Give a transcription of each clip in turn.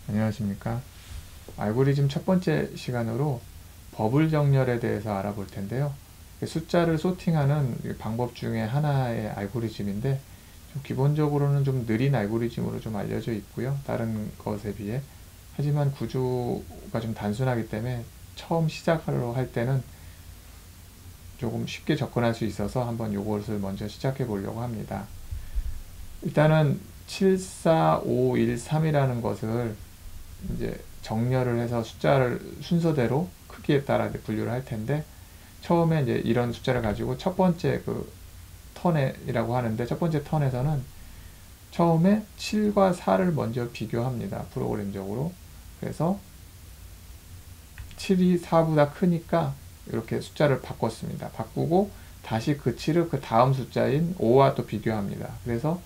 안녕하십니까. 알고리즘 첫 번째 시간으로 버블 정렬에 대해서 알아볼 텐데요. 숫자를 소팅하는 방법 중에 하나의 알고리즘인데 좀 기본적으로는 좀 느린 알고리즘으로 좀 알려져 있고요. 다른 것에 비해. 하지만 구조가 좀 단순하기 때문에 처음 시작하려 할 때는 조금 쉽게 접근할 수 있어서 한번 이것을 먼저 시작해 보려고 합니다. 일단은 74513이라는 것을 이제 정렬을 해서 숫자를 순서대로 크기에 따라 이제 분류를 할 텐데, 처음에 이제 이런 숫자를 가지고 첫 번째 그 턴이라고 하는데, 첫 번째 턴에서는 처음에 7과 4를 먼저 비교합니다. 프로그램적으로. 그래서 7이 4보다 크니까 이렇게 숫자를 바꿨습니다. 바꾸고 다시 그 7을 그 다음 숫자인 5와 또 비교합니다. 그래서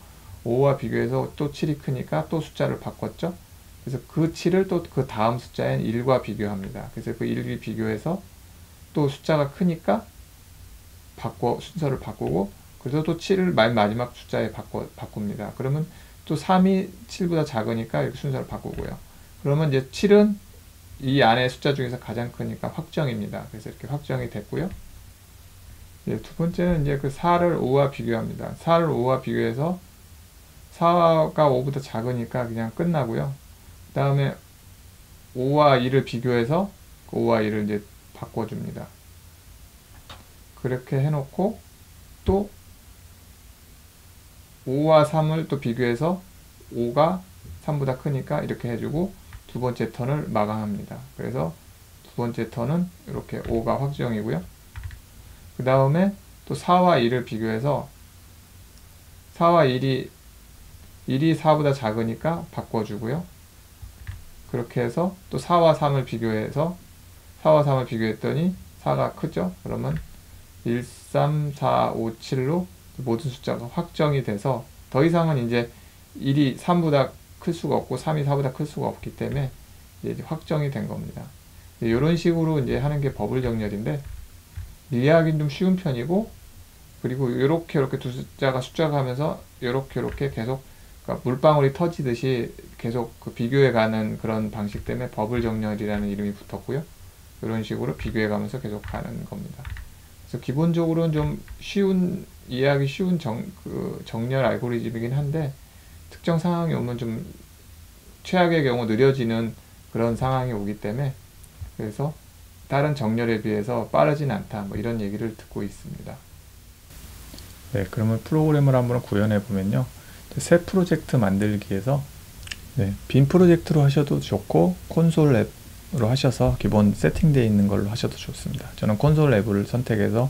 5와 비교해서 또 7이 크니까 또 숫자를 바꿨죠. 그래서 그 7을 또 그 다음 숫자인 1과 비교합니다. 그래서 그 1이 비교해서 또 숫자가 크니까 순서를 바꾸고, 그래서 또 7을 맨 마지막 숫자에 바꿉니다. 그러면 또 3이 7보다 작으니까 이렇게 순서를 바꾸고요. 그러면 이제 7은 이 안에 숫자 중에서 가장 크니까 확정입니다. 그래서 이렇게 확정이 됐고요. 이제 두 번째는 이제 그 4를 5와 비교합니다. 4를 5와 비교해서 4가 5보다 작으니까 그냥 끝나고요. 그 다음에 5와 2를 비교해서 5와 2를 이제 바꿔줍니다. 그렇게 해놓고 또 5와 3을 또 비교해서 5가 3보다 크니까 이렇게 해주고 두 번째 턴을 마감합니다. 그래서 두 번째 턴은 이렇게 5가 확정이고요. 그 다음에 또 4와 2를 비교해서 4와 1이 4보다 작으니까 바꿔주고요. 그렇게 해서 또 4와 3을 비교해서 4와 3을 비교했더니 4가 크죠? 그러면 1, 3, 4, 5, 7로 모든 숫자가 확정이 돼서 더 이상은 이제 1이 3보다 클 수가 없고 3이 4보다 클 수가 없기 때문에 이제 확정이 된 겁니다. 이런 식으로 이제 하는 게 버블 정렬인데, 이해하기는 좀 쉬운 편이고, 그리고 이렇게 두 숫자가 하면서 이렇게 계속, 그러니까 물방울이 터지듯이 계속 그 비교해 가는 그런 방식 때문에 버블 정렬이라는 이름이 붙었고요. 이런 식으로 비교해 가면서 계속 가는 겁니다. 그래서 기본적으로는 좀 이해하기 쉬운 정렬 알고리즘이긴 한데, 특정 상황이 오면 좀 최악의 경우 느려지는 그런 상황이 오기 때문에, 그래서 다른 정렬에 비해서 빠르진 않다, 뭐 이런 얘기를 듣고 있습니다. 네, 그러면 프로그램을 한번 구현해 보면요, 새 프로젝트 만들기에서 빈 프로젝트로 하셔도 좋고 콘솔 앱으로 하셔서 기본 세팅되어 있는 걸로 하셔도 좋습니다. 저는 콘솔 앱을 선택해서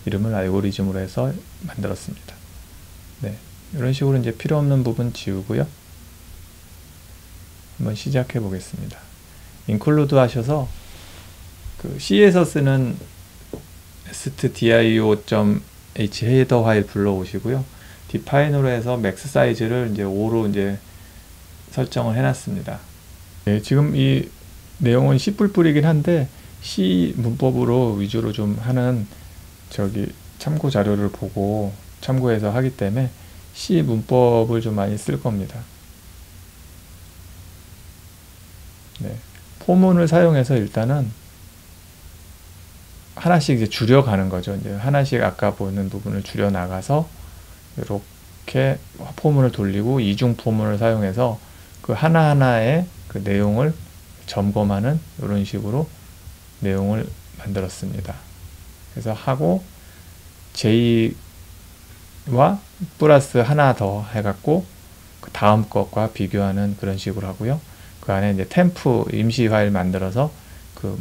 이름을 알고리즘으로 해서 만들었습니다. 네, 이런 식으로 이제 필요 없는 부분 지우고요. 한번 시작해 보겠습니다. include 하셔서 그 C에서 쓰는 stdio.h 헤더 파일 불러오시고요. define으로 해서 맥스 사이즈를 이제 5로 이제 설정을 해놨습니다. 네, 지금 이 내용은 C++이긴 한데 C 문법으로 위주로 좀 하는 참고 자료를 보고 참고해서 하기 때문에 C 문법을 좀 많이 쓸 겁니다. 네, 포문을 사용해서 일단은 하나씩 이제 줄여가는 거죠. 이제 하나씩 아까 보는 부분을 줄여 나가서 이렇게 포문을 돌리고 이중 포문을 사용해서 그 하나하나의 그 내용을 점검하는 이런 식으로 내용을 만들었습니다. 그래서 하고 J와 플러스 하나 더 해갖고 그 다음 것과 비교하는 그런 식으로 하고요. 그 안에 이제 템프 임시 파일 만들어서 그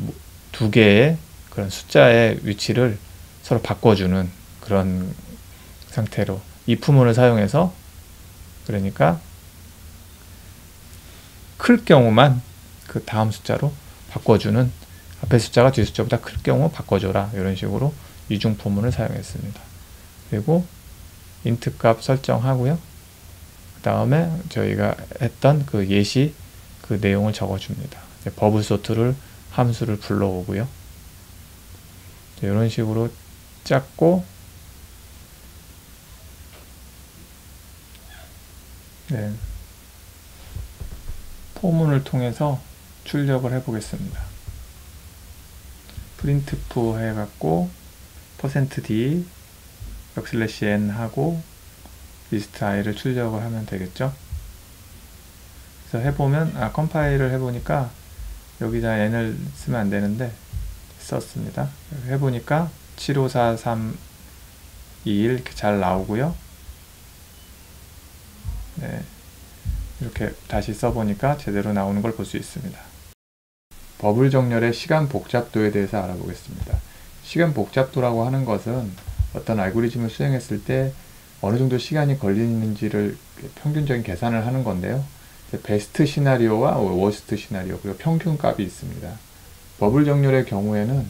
두 개의 그런 숫자의 위치를 서로 바꿔주는 그런 상태로 이 부문을 사용해서, 그러니까 클 경우만 그 다음 숫자로 바꿔주는, 앞에 숫자가 뒤 숫자보다 클 경우 바꿔줘라, 이런 식으로 이중 포문을 사용했습니다. 그리고 int 값 설정하고요. 그 다음에 저희가 했던 그 예시 그 내용을 적어줍니다. 버블 소트를 함수를 불러오고요. 이런 식으로 짰고, 네, 포문을 통해서 출력을 해보겠습니다. printf 해갖고 %d \n 하고 리스트 i를 출력을 하면 되겠죠. 그래서 해보면 컴파일을 해보니까 여기다 n을 쓰면 안되는데 썼습니다. 해보니까 75432 이렇게 잘 나오고요. 네, 이렇게 다시 써보니까 제대로 나오는 걸 볼 수 있습니다. 버블 정렬의 시간 복잡도에 대해서 알아보겠습니다. 시간 복잡도라고 하는 것은 어떤 알고리즘을 수행했을 때 어느 정도 시간이 걸리는지를 평균적인 계산을 하는 건데요. 베스트 시나리오와 워스트 시나리오, 그리고 평균 값이 있습니다. 버블 정렬의 경우에는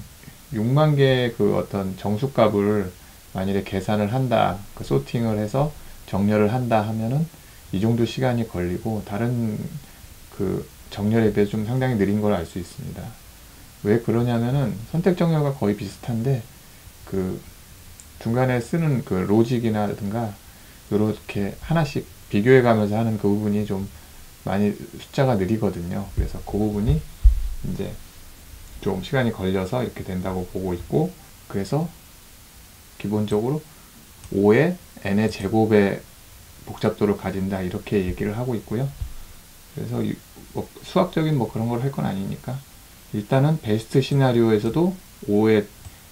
6만 개의 그 어떤 정수값을 만일에 계산을 한다, 그 소팅을 해서 정렬을 한다 하면은 이 정도 시간이 걸리고 다른 그 정렬에 비해 좀 상당히 느린 걸 알 수 있습니다. 왜 그러냐면은 선택 정렬과 거의 비슷한데 그 중간에 쓰는 그 로직이라든가 이렇게 하나씩 비교해 가면서 하는 그 부분이 좀 많이 숫자가 느리거든요. 그래서 그 부분이 이제 좀 시간이 걸려서 이렇게 된다고 보고 있고, 그래서 기본적으로 5의 n의 제곱의 복잡도를 가진다 이렇게 얘기를 하고 있고요. 그래서 뭐 수학적인 뭐 그런 걸 할 건 아니니까 일단은 베스트 시나리오에서도 5의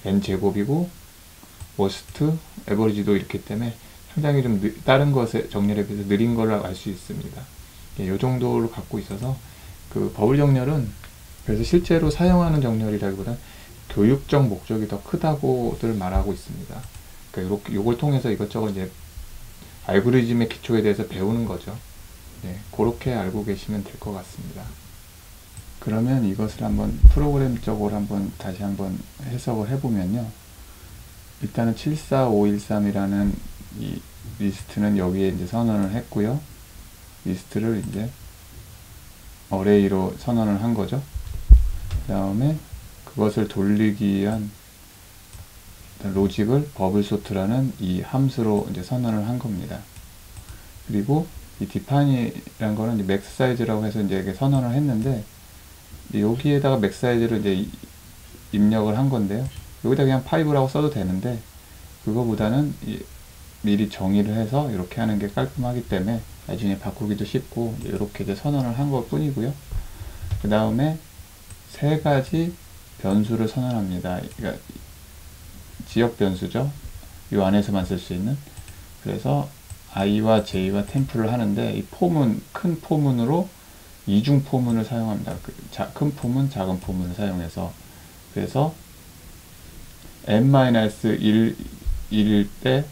n 제곱이고 워스트, 에버리지도 이렇기 때문에 상당히 좀 다른 것의 정렬에 비해서 느린 걸로 알 수 있습니다. 이 정도로 갖고 있어서 그 버블 정렬은 그래서 실제로 사용하는 정렬이라기보다 교육적 목적이 더 크다고들 말하고 있습니다. 그러니까 요걸 통해서 이것저것 이제 알고리즘의 기초에 대해서 배우는 거죠. 네, 그렇게 알고 계시면 될 것 같습니다. 그러면 이것을 한번 프로그램적으로 다시 한번 해석을 해보면요. 일단은 74513이라는 이 리스트는 여기에 이제 선언을 했고요. 리스트를 이제 어레이로 선언을 한 거죠. 그 다음에 그것을 돌리기 위한 로직을 버블 소트라는 이 함수로 이제 선언을 한 겁니다. 그리고 이 define이란 거는 이제 맥스 사이즈라고 해서 이제 이렇게 선언을 했는데, 여기에다가 맥스 사이즈를 이제 입력을 한 건데요. 여기다 그냥 5라고 써도 되는데, 그거보다는 미리 정의를 해서 이렇게 하는 게 깔끔하기 때문에 나중에 바꾸기도 쉽고 이렇게 이제 선언을 한 것 뿐이고요. 그 다음에 세 가지 변수를 선언합니다. 그러니까 지역 변수죠. 이 안에서만 쓸 수 있는. 그래서 i와 j와 템플을 하는데, 이 폼은 큰 포문으로 이중 포문을 사용합니다. 큰 포문, 작은 포문을 사용해서. 그래서 n-1일 때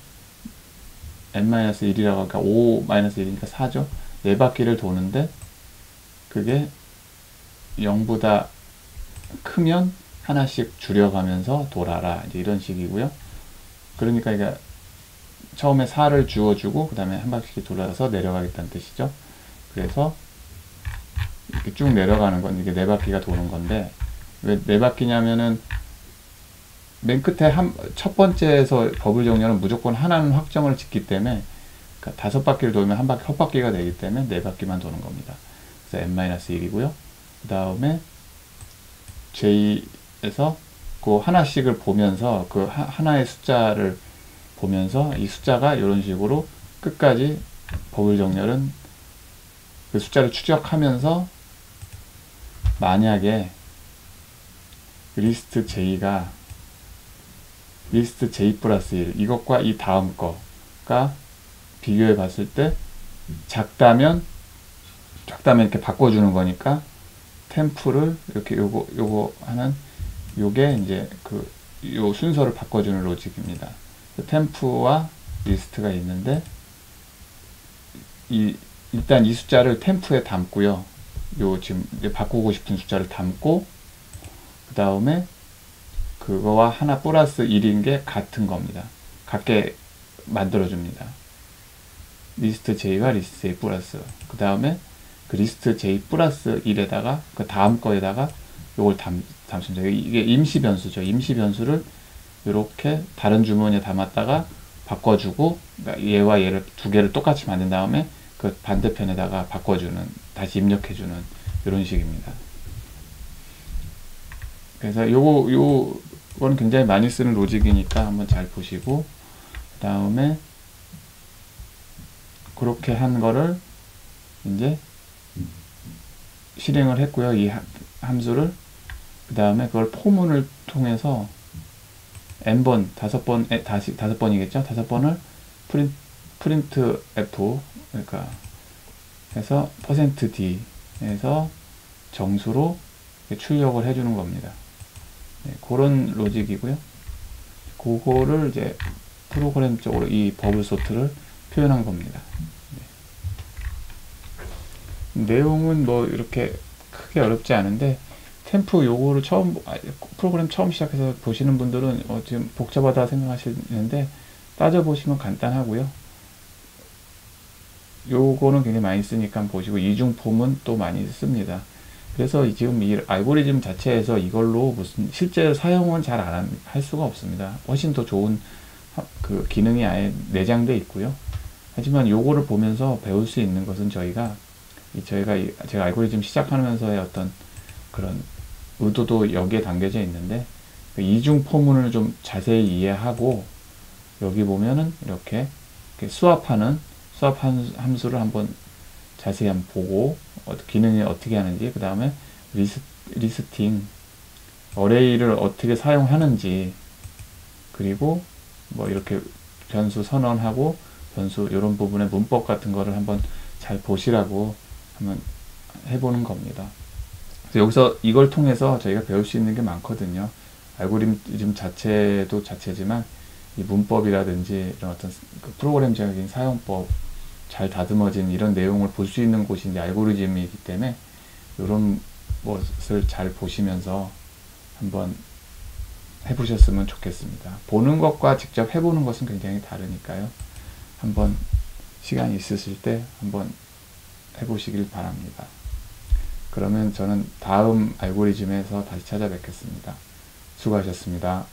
n-1이라고 하니까 5-1이니까 4죠. 4바퀴를 도는데 그게 0보다 크면 하나씩 줄여가면서 돌아라, 이제 이런 식이고요. 그러니까 이게 처음에 4를 주어주고 그 다음에 한 바퀴 돌아서 내려가겠다는 뜻이죠. 그래서 이렇게 쭉 내려가는 건 이게 4바퀴가 도는 건데, 왜 4바퀴냐면은 맨 끝에 첫 번째에서 버블 정렬은 무조건 하나는 확정을 짓기 때문에, 그러니까 5바퀴를 돌면 한 바퀴 헛바퀴가 되기 때문에 4바퀴만 도는 겁니다. 그래서 n-1이고요. 그 다음에 j에서 그 하나씩을 보면서 그 하나의 숫자를 보면서 이 숫자가 이런 식으로 끝까지 버블 정렬은 그 숫자를 추적하면서, 만약에 리스트 j가 리스트 j 플러스 1 이것과 이 다음 거가 비교해 봤을 때 작다면 이렇게 바꿔주는 거니까 템프를 이렇게 요거 하는 요게 이제 요 순서를 바꿔주는 로직입니다. 템프와 리스트가 있는데, 일단 이 숫자를 템프에 담고요. 요 지금 이제 바꾸고 싶은 숫자를 담고, 그 다음에 그거와 하나 플러스 1인 게 같은 겁니다. 같게 만들어줍니다. 리스트 J와 리스트 J 플러스, 그 다음에 그 리스트 J 플러스 1에다가 그 다음 거에다가 요걸 담습니다. 이게 임시 변수죠. 임시 변수를 이렇게 다른 주머니에 담았다가 바꿔주고, 그러니까 얘와 얘를 두 개를 똑같이 만든 다음에 그 반대편에다가 바꿔주는, 다시 입력해주는 이런 식입니다. 그래서 요거는 굉장히 많이 쓰는 로직이니까 한번 잘 보시고, 그 다음에 그렇게 한 거를 이제 실행을 했고요. 이 함수를. 그 다음에 그걸 포문을 통해서 n번, 다섯 번이겠죠? 5번을 프린트 f, 그러니까 해서 %d 에서 정수로 출력을 해주는 겁니다. 네, 그런 로직이고요. 그거를 이제 프로그램적으로 이 버블 소트를 표현한 겁니다. 네. 내용은 뭐 이렇게 크게 어렵지 않은데, 템프 요거를 프로그램 처음 시작해서 보시는 분들은 지금 복잡하다 생각하시는데, 따져보시면 간단하고요. 요거는 굉장히 많이 쓰니까 보시고, 이중폼은 또 많이 씁니다. 그래서 지금 이 알고리즘 자체에서 이걸로 무슨 실제 사용은 잘 안 할 수가 없습니다. 훨씬 더 좋은 그 기능이 아예 내장되어 있고요. 하지만 요거를 보면서 배울 수 있는 것은 제가 알고리즘 시작하면서의 어떤 그런 의도도 여기에 담겨져 있는데, 그 이중 포문을 좀 자세히 이해하고, 여기 보면은 이렇게 수합 함수를 한번 자세히 한번 보고, 기능이 어떻게 하는지, 그 다음에 리스팅, 어레이를 어떻게 사용하는지, 그리고 뭐 이렇게 변수 선언하고, 변수 이런 부분의 문법 같은 거를 한번 잘 보시라고 한번 해보는 겁니다. 그래서 여기서 이걸 통해서 저희가 배울 수 있는 게 많거든요. 알고리즘 자체도 자체지만 이 문법이라든지 이런 어떤 프로그램적인 사용법, 잘 다듬어진 이런 내용을 볼 수 있는 곳이 이제 알고리즘이기 때문에, 이런 것을 잘 보시면서 한번 해보셨으면 좋겠습니다. 보는 것과 직접 해보는 것은 굉장히 다르니까요. 한번 시간이 있으실 때 한번 해보시길 바랍니다. 그러면 저는 다음 알고리즘에서 다시 찾아뵙겠습니다. 수고하셨습니다.